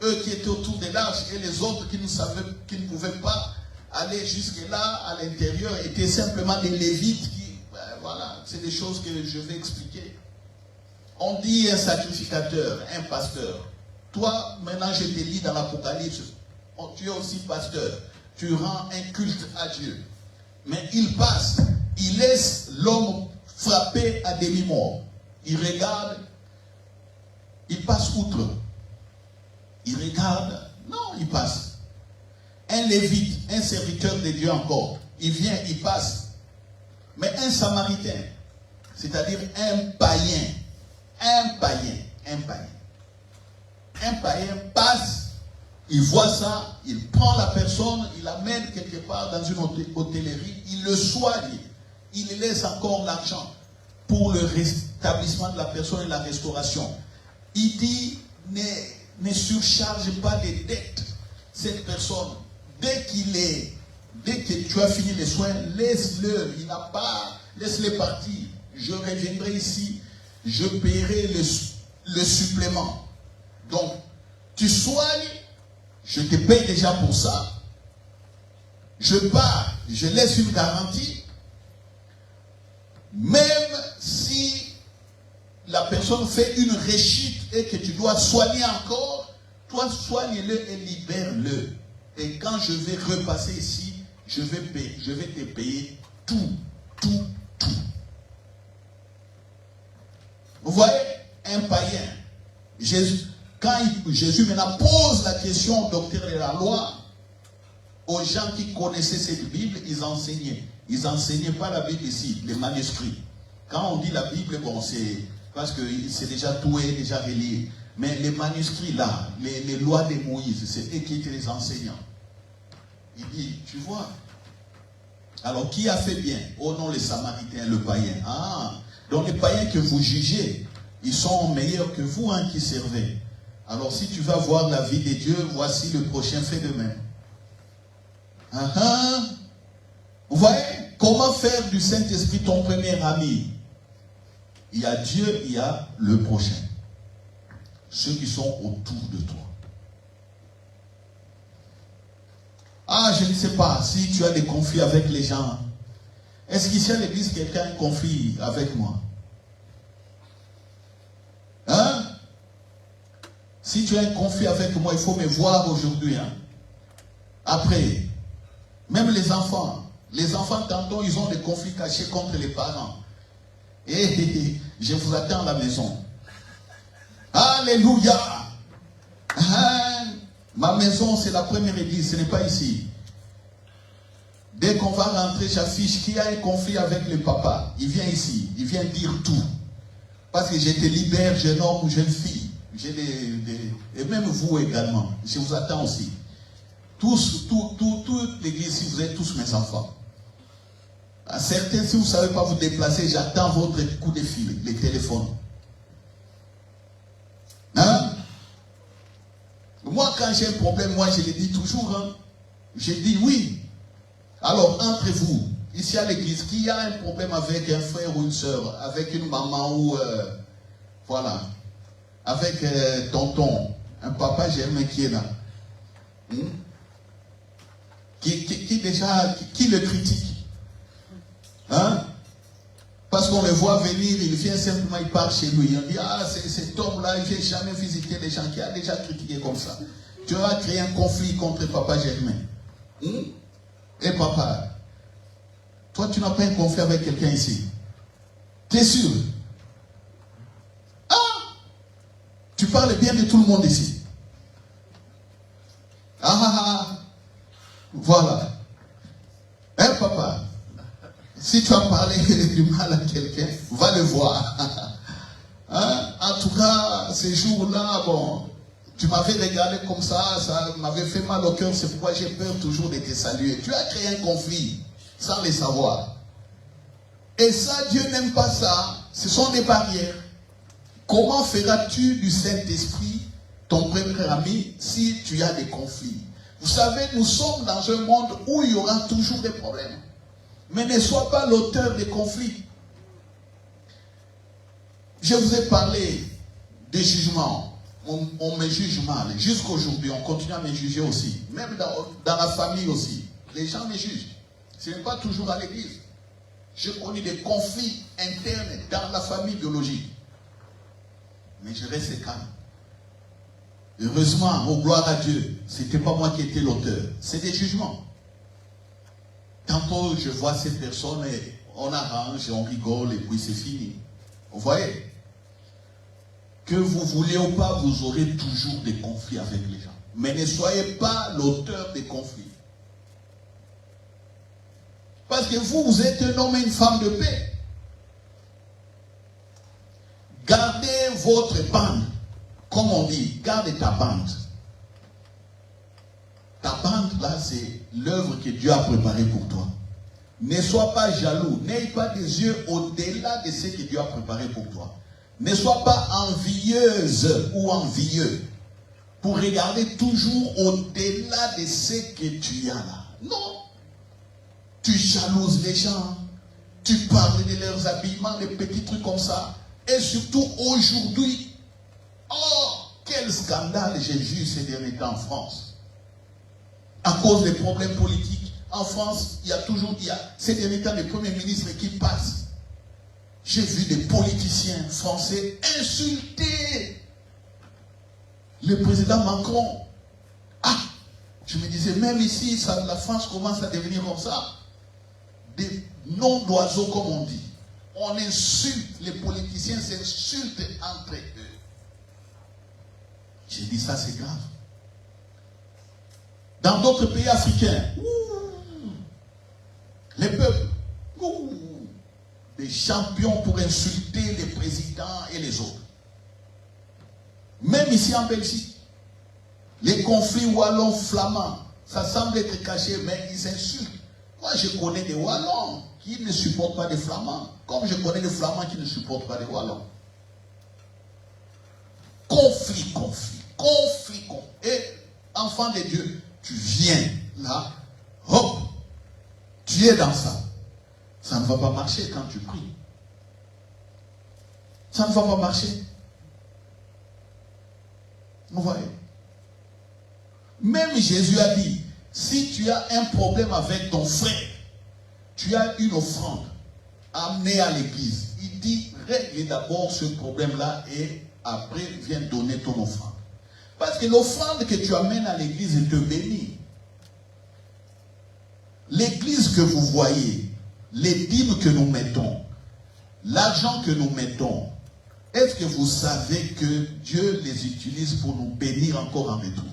Eux qui étaient autour de l'arche, et les autres qui ne pouvaient pas aller jusque-là, à l'intérieur, étaient simplement des lévites qui... voilà, c'est des choses que je vais expliquer. On dit un sacrificateur, un pasteur. Toi, maintenant je te lis dans l'Apocalypse, tu es aussi pasteur. Tu rends un culte à Dieu. Mais il passe, il laisse l'homme frappé à demi-mort. Il regarde, il passe outre. Il regarde, non, il passe. Un lévite, un serviteur de Dieu encore, il vient, il passe. Mais un samaritain, c'est-à-dire un païen passe, il voit ça, il prend la personne, il l'amène quelque part dans une hôtellerie, il le soigne, il laisse encore l'argent pour le rétablissement de la personne et la restauration. Il dit, ne surcharge pas des dettes cette personne. Dès que tu as fini les soins, laisse-le. Il n'a pas, laisse-le partir. Je reviendrai ici, je paierai le supplément. Donc, tu soignes, je te paye déjà pour ça. Je pars, je laisse une garantie. Même si la personne fait une rechute et que tu dois soigner encore, toi soigne-le et libère-le. Et quand je vais repasser ici, je vais te payer tout. Vous voyez, un païen, quand Jésus maintenant pose la question au docteur de la loi, aux gens qui connaissaient cette Bible, ils enseignaient. Ils n'enseignaient pas la Bible ici, les manuscrits. Quand on dit la Bible, bon, c'est parce que c'est déjà tout est déjà relié. Mais les manuscrits là, les lois de Moïse, c'est eux qui étaient les enseignants. Il dit, tu vois. Alors, qui a fait bien? Oh non, les Samaritains, le païen. Ah, donc les païens que vous jugez, ils sont meilleurs que vous hein, qui servez. Alors, si tu vas voir la vie de Dieu, voici le prochain fait de même. Vous voyez, comment faire du Saint-Esprit ton premier ami? Il y a Dieu, il y a le prochain. Ceux qui sont autour de toi. Ah, je ne sais pas si tu as des conflits avec les gens. Est-ce qu'ici à l'église, quelqu'un a un conflit avec moi? Hein? Si tu as un conflit avec moi, il faut me voir aujourd'hui. Hein? Après, même les enfants tantôt, ils ont des conflits cachés contre les parents. Et je vous attends à la maison. Alléluia! Ma maison, c'est la première église, ce n'est pas ici. Dès qu'on va rentrer, j'affiche qui a un conflit avec le papa. Il vient ici, il vient dire tout. Parce que je te libère, jeune homme ou jeune fille. Et même vous également, je vous attends aussi. Toute l'église, si vous êtes tous mes enfants. À certains, si vous ne savez pas vous déplacer, j'attends votre coup de fil, les téléphones. Hein? Moi, quand j'ai un problème, moi, je le dis toujours. Hein? Je dis oui. Alors, entre vous, ici à l'église, qui a un problème avec un frère ou une soeur, avec une maman ou... voilà. Avec tonton, un papa Germain qui est là. Qui le critique. Hein? Parce qu'on le voit venir, il vient simplement, il part chez lui. On dit, ah, cet homme-là, il ne vient jamais visiter les gens qui a déjà critiqué comme ça. Tu vas créer un conflit contre papa Germain. Et papa, toi, tu n'as pas un conflit avec quelqu'un ici. Tu es sûr? Ah! Tu parles bien de tout le monde ici. Voilà. Hein, papa? Si tu as parlé du mal à quelqu'un, va le voir. Hein? En tout cas, ces jours-là, bon, tu m'avais regardé comme ça m'avait fait mal au cœur, c'est pourquoi j'ai peur toujours de te saluer. Tu as créé un conflit sans le savoir. Et ça, Dieu n'aime pas ça. Ce sont des barrières. Comment feras-tu du Saint-Esprit ton premier ami si tu as des conflits? Vous savez, nous sommes dans un monde où il y aura toujours des problèmes. Mais ne sois pas l'auteur des conflits. Je vous ai parlé des jugements. On me juge mal. Jusqu'aujourd'hui, on continue à me juger aussi. Même dans la famille aussi. Les gens me jugent. Ce n'est pas toujours à l'église. J'ai connu des conflits internes dans la famille biologique. Mais je reste calme. Heureusement, oh gloire à Dieu, ce n'était pas moi qui étais l'auteur. C'est des jugements. Tantôt, je vois ces personnes et on arrange, on rigole et puis c'est fini. Vous voyez? Que vous voulez ou pas, vous aurez toujours des conflits avec les gens. Mais ne soyez pas l'auteur des conflits. Parce que vous êtes un homme et une femme de paix. Gardez votre bande. Comme on dit, garde ta bande. Ta bande, là, c'est l'œuvre que Dieu a préparée pour toi. Ne sois pas jaloux. N'aie pas des yeux au-delà de ce que Dieu a préparé pour toi. Ne sois pas envieuse ou envieux pour regarder toujours au-delà de ce que tu as là. Non. Tu jalouses les gens. Tu parles de leurs habillements, des petits trucs comme ça. Et surtout aujourd'hui, oh, quel scandale j'ai vu ces derniers temps en France. À cause des problèmes politiques. En France, il y a ces derniers temps des premiers ministres qui passent. J'ai vu des politiciens français insulter le président Macron. Ah, je me disais, même ici, la France commence à devenir comme ça. Des noms d'oiseaux, comme on dit. On insulte, les politiciens s'insultent entre eux. J'ai dit, ça c'est grave. Dans d'autres pays africains, les peuples, des champions pour insulter les présidents et les autres. Même ici en Belgique, les conflits wallons-flamands, ça semble être caché, mais ils insultent. Moi, je connais des Wallons qui ne supportent pas des Flamands, comme je connais des Flamands qui ne supportent pas des Wallons. Conflit. Et, enfant de Dieu, tu viens là, hop, tu es dans ça. Ça ne va pas marcher quand tu pries. Ça ne va pas marcher. Vous voyez? Même Jésus a dit, si tu as un problème avec ton frère, tu as une offrande amenée à l'église. Il dit, règle d'abord ce problème-là et après viens donner ton offrande. Parce que l'offrande que tu amènes à l'église te bénit. L'église que vous voyez, les dîmes que nous mettons, l'argent que nous mettons, est-ce que vous savez que Dieu les utilise pour nous bénir encore en retour?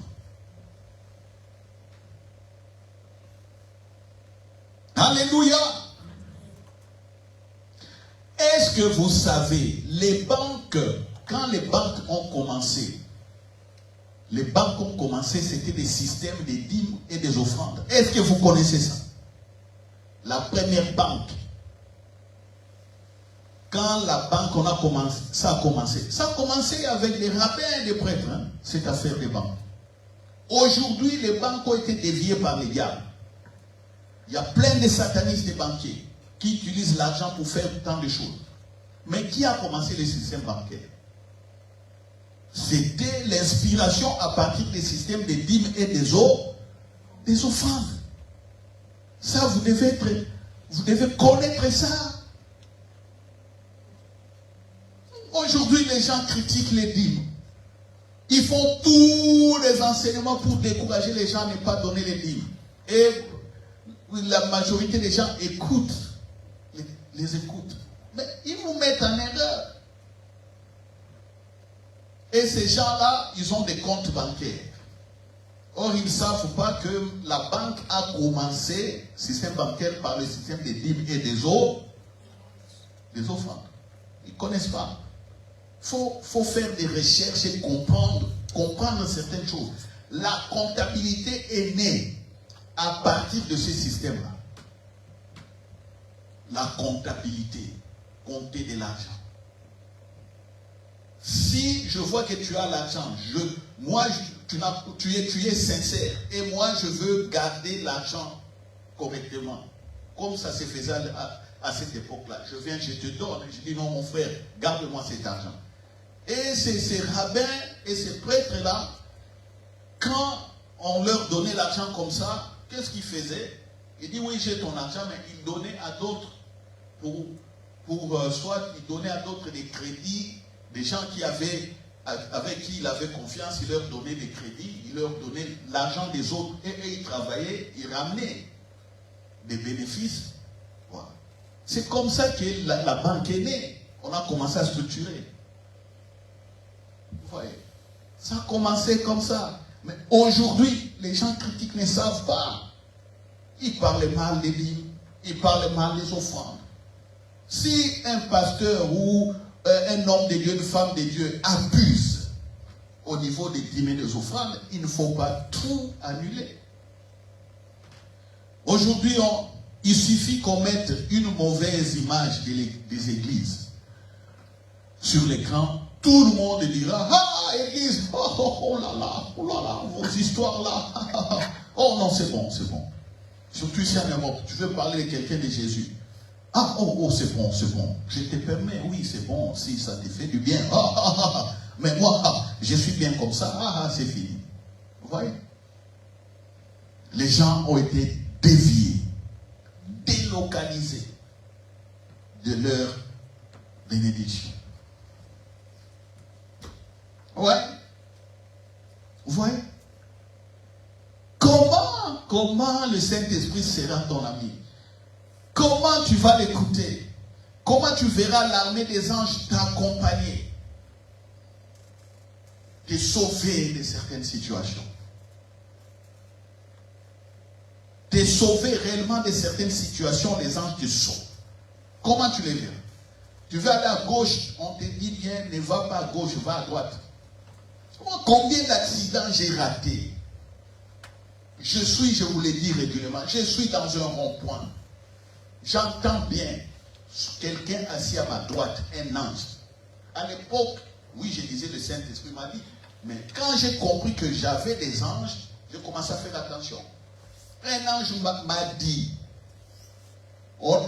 Alléluia! Est-ce que vous savez, les banques, quand les banques ont commencé, c'était des systèmes de dîmes et des offrandes. Est-ce que vous connaissez ça? La première banque, quand la banque ça a commencé avec les rabbins et les prêtres, hein, cette affaire des banques. Aujourd'hui, les banques ont été déviées par les diables. Il y a plein de satanistes et banquiers qui utilisent l'argent pour faire tant de choses. Mais qui a commencé le système bancaire? C'était l'inspiration à partir des systèmes des dîmes et des offrandes. Ça, vous devez connaître ça. Aujourd'hui, les gens critiquent les dîmes. Ils font tous les enseignements pour décourager les gens à ne pas donner les dîmes. Et la majorité des gens écoutent, les écoutent. Mais ils vous mettent en erreur. Et ces gens-là, ils ont des comptes bancaires. Or, ils ne savent pas que la banque a commencé, le système bancaire, par le système des dîmes et des offrandes. Ils ne connaissent pas. Il faut faire des recherches et comprendre certaines choses. La comptabilité est née à partir de ce système-là. La comptabilité, compter de l'argent. Si je vois que tu as l'argent, tu es sincère, et moi je veux garder l'argent correctement, comme ça se faisait à cette époque-là. Je viens, je te donne, je dis non mon frère, garde-moi cet argent. Et ces rabbins et ces prêtres-là, quand on leur donnait l'argent comme ça, qu'est-ce qu'ils faisaient? Ils disaient oui, j'ai ton argent, mais ils donnaient à d'autres soit ils donnaient à d'autres des crédits, des gens avec qui il avait confiance, il leur donnait des crédits, il leur donnait l'argent des autres, et ils travaillaient, ils ramenaient des bénéfices. Voilà. C'est comme ça que la banque est née. On a commencé à structurer. Vous voyez, ça a commencé comme ça. Mais aujourd'hui, les gens critiques ne savent pas. Ils parlent mal des dîmes, ils parlent mal des offrandes. Si un pasteur ou un homme de Dieu, une femme de Dieu abuse au niveau des dîmes et des offrandes, il ne faut pas tout annuler. Aujourd'hui, Il suffit qu'on mette une mauvaise image des églises sur l'écran. Tout le monde dira, ah, église, oh là là, vos histoires là. Oh non, c'est bon, c'est bon. Surtout ici en Europe, tu veux parler de quelqu'un de Jésus. Ah, c'est bon, c'est bon. Je te permets, oui, c'est bon, si ça te fait du bien. Mais moi, je suis bien comme ça, c'est fini. Vous voyez? Les gens ont été déviés, délocalisés de leur bénédiction. Ouais. Vous voyez? Comment le Saint-Esprit sera ton ami? Comment tu vas l'écouter? Comment tu verras l'armée des anges t'accompagner? Te sauver de certaines situations. Te sauver réellement de certaines situations, les anges te sauvent. Comment tu les verras? Tu veux aller à gauche, on te dit bien, ne va pas à gauche, va à droite. Moi, combien d'accidents j'ai ratés? Je vous l'ai dit régulièrement, je suis dans un rond-point. J'entends bien quelqu'un assis à ma droite, un ange. À l'époque, oui, je disais, le Saint-Esprit m'a dit, mais quand j'ai compris que j'avais des anges, j'ai commencé à faire attention. Un ange m'a dit,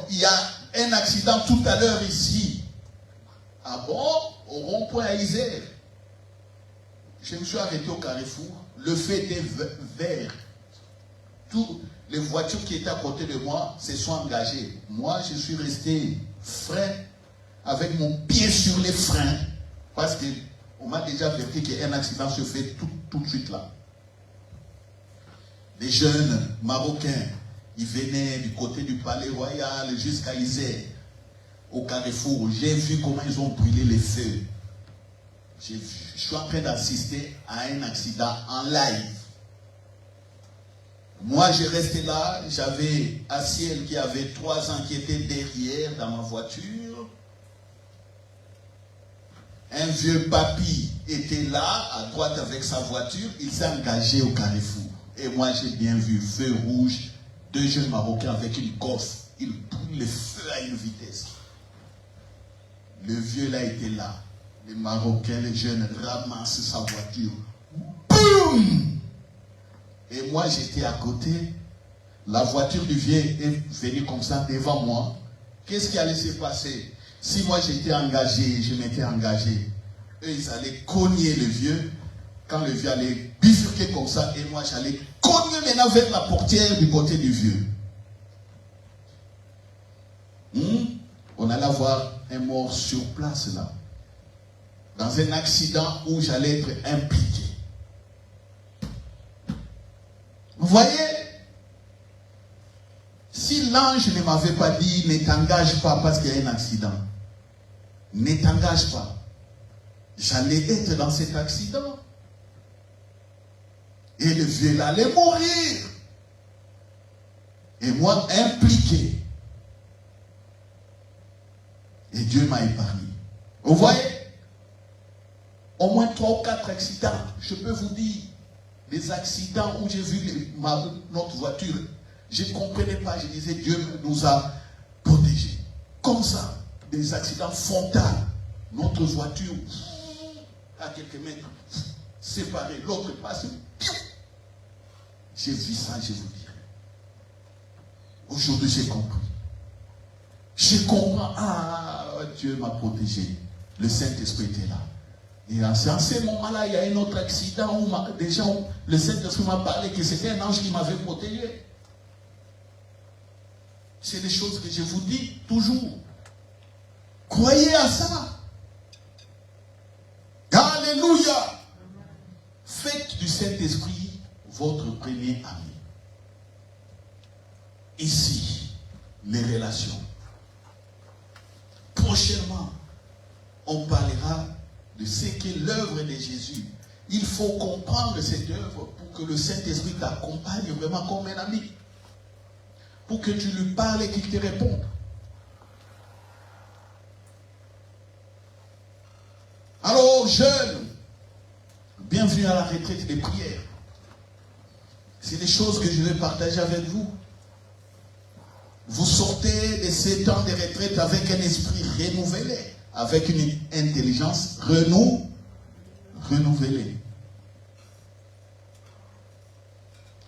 il y a un accident tout à l'heure ici. Ah bon? Au rond-point à Isère. Je me suis arrêté au carrefour. Le feu était vert. Toutes les voitures qui étaient à côté de moi se sont engagées. Moi, je suis resté frein, avec mon pied sur les freins, parce qu'on m'a déjà averti qu'un accident se fait tout de suite là. Les jeunes Marocains, ils venaient du côté du Palais Royal jusqu'à Isère, au carrefour. J'ai vu comment ils ont brûlé les feux. Je suis en train d'assister à un accident en live. Moi, j'ai resté là, j'avais Asiel qui avait 3 ans qui était derrière dans ma voiture. Un vieux papy était là, à droite avec sa voiture, il s'est engagé au carrefour. Et moi, j'ai bien vu feu rouge, 2 jeunes Marocains avec une cosse. Ils brûlent le feu à une vitesse. Le vieux là était là. Les Marocains, les jeunes ramassent sa voiture. Boum! Et moi, j'étais à côté. La voiture du vieux est venue comme ça devant moi. Qu'est-ce qui allait se passer? Si moi, j'étais engagé, je m'étais engagé, eux, ils allaient cogner le vieux. Quand le vieux allait bifurquer comme ça, et moi, j'allais cogner maintenant vers la portière du côté du vieux. On allait avoir un mort sur place, là. Dans un accident où j'allais être impliqué. Vous voyez, si l'ange ne m'avait pas dit, ne t'engage pas parce qu'il y a un accident, ne t'engage pas, j'allais être dans cet accident. Et le vieux là allait mourir. Et moi, impliqué. Et Dieu m'a épargné. Vous voyez, au moins 3 ou 4 accidents, je peux vous dire, des accidents où j'ai vu notre voiture, je ne comprenais pas, je disais Dieu nous a protégés. Comme ça, des accidents frontaux, notre voiture à quelques mètres séparée, l'autre passe, j'ai vu ça, je vous dis. Aujourd'hui j'ai compris. Je comprends, Dieu m'a protégé, le Saint-Esprit était là. Et en ce moment-là, il y a un autre accident où déjà le Saint-Esprit m'a parlé que c'était un ange qui m'avait protégé. C'est des choses que je vous dis toujours. Croyez à ça. Alléluia. Faites du Saint-Esprit votre premier ami. Ici, les relations. Prochainement, on parlera de ce qu'est l'œuvre de Jésus. Il faut comprendre cette œuvre pour que le Saint-Esprit t'accompagne vraiment comme un ami. Pour que tu lui parles et qu'il te réponde. Alors, jeunes, bienvenue à la retraite des prières. C'est des choses que je vais partager avec vous. Vous sortez de ces temps de retraite avec un esprit renouvelé, avec une intelligence renouvelée.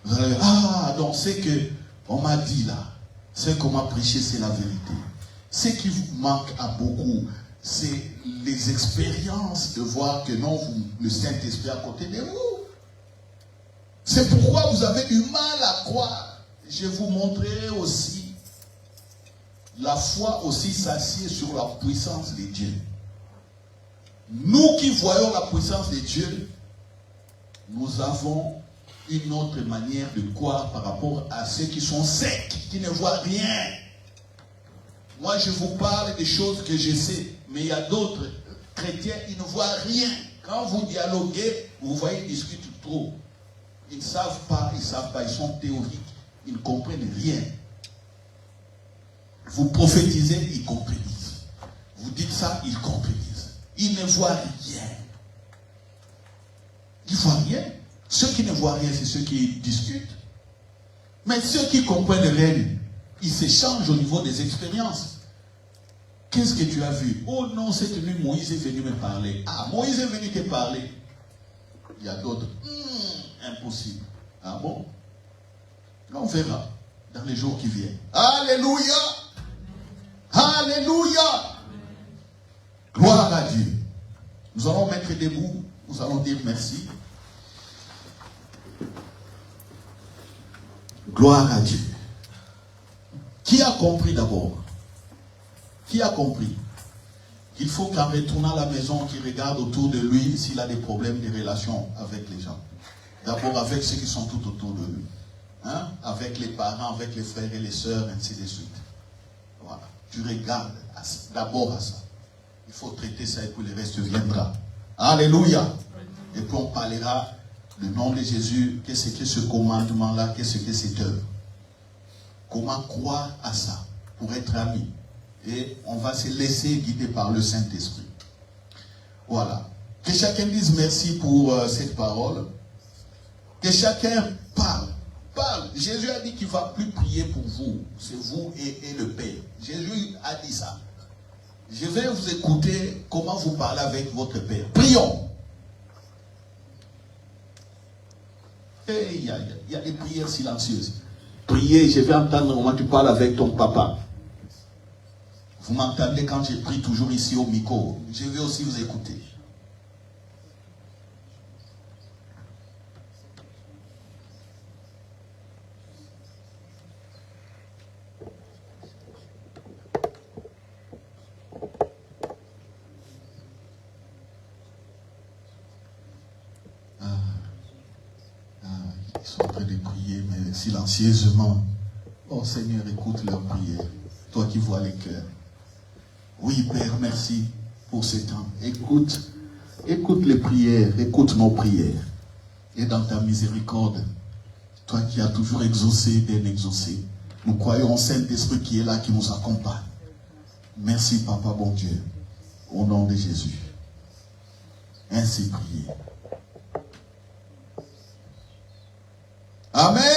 Vous allez dire, ah, donc c'est que on m'a dit là, c'est qu'on m'a prêché, c'est la vérité. Ce qui vous manque à beaucoup, c'est les expériences de voir que non, le Saint-Esprit à côté de vous. C'est pourquoi vous avez du mal à croire. Je vous montrerai aussi, la foi aussi s'assied sur la puissance de Dieu. Nous qui voyons la puissance de Dieu, nous avons une autre manière de croire par rapport à ceux qui sont secs, qui ne voient rien. Moi, je vous parle des choses que je sais, mais il y a d'autres chrétiens, ils ne voient rien. Quand vous dialoguez, vous voyez, ils discutent trop. Ils ne savent pas, ils sont théoriques, ils ne comprennent rien. Vous prophétisez, ils contredisent. Vous dites ça, ils contredisent. Ils ne voient rien. Ils ne voient rien. Ceux qui ne voient rien, c'est ceux qui discutent. Mais ceux qui comprennent rien, ils s'échangent au niveau des expériences. Qu'est-ce que tu as vu? Oh non, cette nuit, Moïse est venu me parler. Ah, Moïse est venu te parler. Il y a d'autres. Impossible. Ah bon? On verra dans les jours qui viennent. Alléluia! Alléluia! Gloire à Dieu. Nous allons mettre debout. Nous allons dire merci. Gloire à Dieu. Qui a compris d'abord? Qui a compris qu'il faut qu'en retournant à la maison, qu'il regarde autour de lui s'il a des problèmes de relations avec les gens. D'abord avec ceux qui sont tout autour de lui. Hein? Avec les parents, avec les frères et les sœurs, ainsi de suite. Voilà. Tu regardes d'abord à ça. Il faut traiter ça et puis le reste viendra. Alléluia. Et puis on parlera le nom de Jésus. Qu'est-ce que ce commandement-là? Qu'est-ce que cette œuvre? Comment croire à ça pour être ami? Et on va se laisser guider par le Saint-Esprit. Voilà. Que chacun dise merci pour cette parole. Que chacun parle. Parle. Jésus a dit qu'il ne va plus prier pour vous. C'est vous et le Père. Jésus a dit ça. Je vais vous écouter comment vous parlez avec votre Père. Prions. Et il y a des prières silencieuses. Priez, je vais entendre comment tu parles avec ton papa. Vous m'entendez quand je prie toujours ici au micro. Je vais aussi vous écouter. Ils sont en train de prier, mais silencieusement. Oh Seigneur, écoute leurs prières. Toi qui vois les cœurs. Oui, Père, merci pour ce temps. Écoute les prières, écoute nos prières. Et dans ta miséricorde, toi qui as toujours exaucé, bien exaucé, nous croyons au Saint-Esprit qui est là, qui nous accompagne. Merci, Papa, bon Dieu, au nom de Jésus. Ainsi prié. Amen.